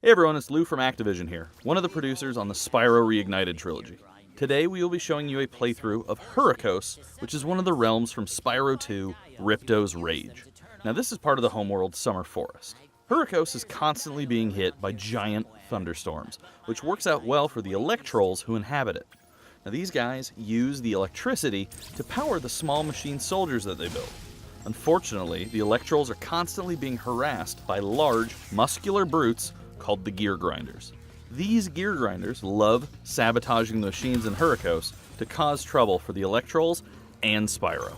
Hey everyone, it's Lou from Activision here, one of the producers on the Spyro Reignited Trilogy. Today we will be showing you a playthrough of Hurricos, which is one of the realms from Spyro 2, Ripto's Rage. Now this is part of the homeworld Summer Forest. Hurricos is constantly being hit by giant thunderstorms, which works out well for the Electrolls who inhabit it. Now these guys use the electricity to power the small machine soldiers that they build. Unfortunately, the Electrolls are constantly being harassed by large, muscular brutes called the Gear Grinders. These Gear Grinders love sabotaging the machines in Hurricos to cause trouble for the Electrolls and Spyro.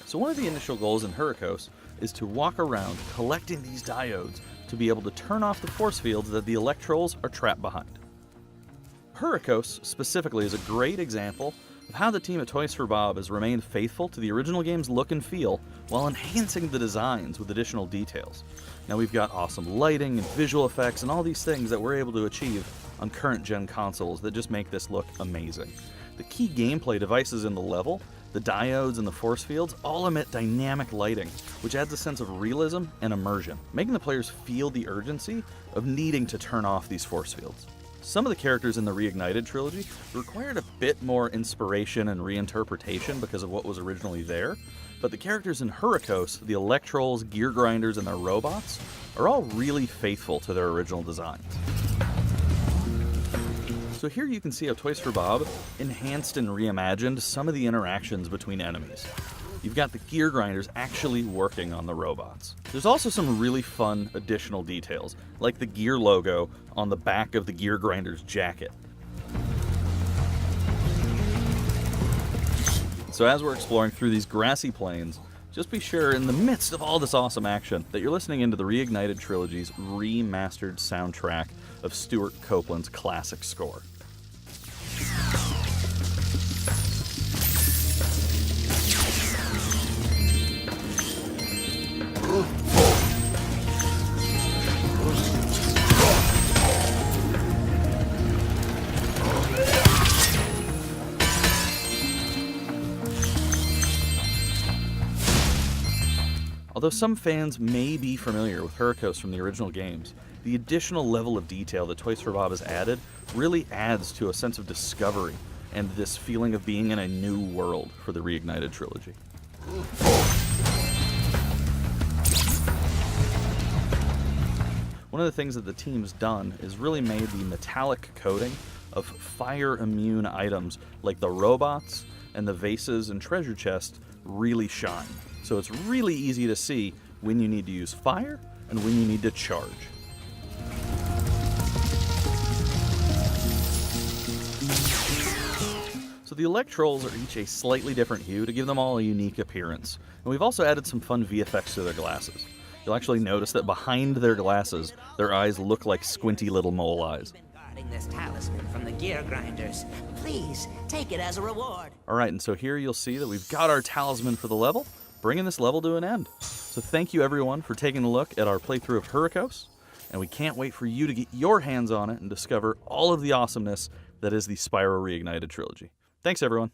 So one of the initial goals in Hurricos is to walk around collecting these diodes to be able to turn off the force fields that the Electrolls are trapped behind. Hurricos specifically is a great example of how the team at Toys for Bob has remained faithful to the original game's look and feel while enhancing the designs with additional details. Now we've got awesome lighting and visual effects and all these things that we're able to achieve on current gen consoles that just make this look amazing. The key gameplay devices in the level, the diodes and the force fields, all emit dynamic lighting, which adds a sense of realism and immersion, making the players feel the urgency of needing to turn off these force fields. Some of the characters in the Reignited Trilogy required a bit more inspiration and reinterpretation because of what was originally there, but the characters in Hurricos, the Electrolls, Gear Grinders, and their robots, are all really faithful to their original designs. So here you can see how Toys for Bob enhanced and reimagined some of the interactions between enemies. You've got the Gear Grinders actually working on the robots. There's also some really fun additional details, like the Gear logo on the back of the Gear Grinder's jacket. So as we're exploring through these grassy plains, just be sure in the midst of all this awesome action that you're listening into the Reignited Trilogy's remastered soundtrack of Stuart Copeland's classic score. Although some fans may be familiar with Hurricos from the original games, the additional level of detail that Toys for Bob has added really adds to a sense of discovery and this feeling of being in a new world for the Reignited Trilogy. One of the things that the team's done is really made the metallic coating of fire-immune items like the robots and the vases and treasure chests really shine. So it's really easy to see when you need to use fire and when you need to charge. So the Electrolls are each a slightly different hue to give them all a unique appearance. And we've also added some fun VFX to their glasses. You'll actually notice that behind their glasses, their eyes look like squinty little mole eyes. This talisman from the Gear Grinders. Please, take it as a reward. Alright, and so here you'll see that we've got our talisman for the level, bringing this level to an end. So thank you everyone for taking a look at our playthrough of Hurricos, and we can't wait for you to get your hands on it and discover all of the awesomeness that is the Spyro Reignited Trilogy. Thanks everyone.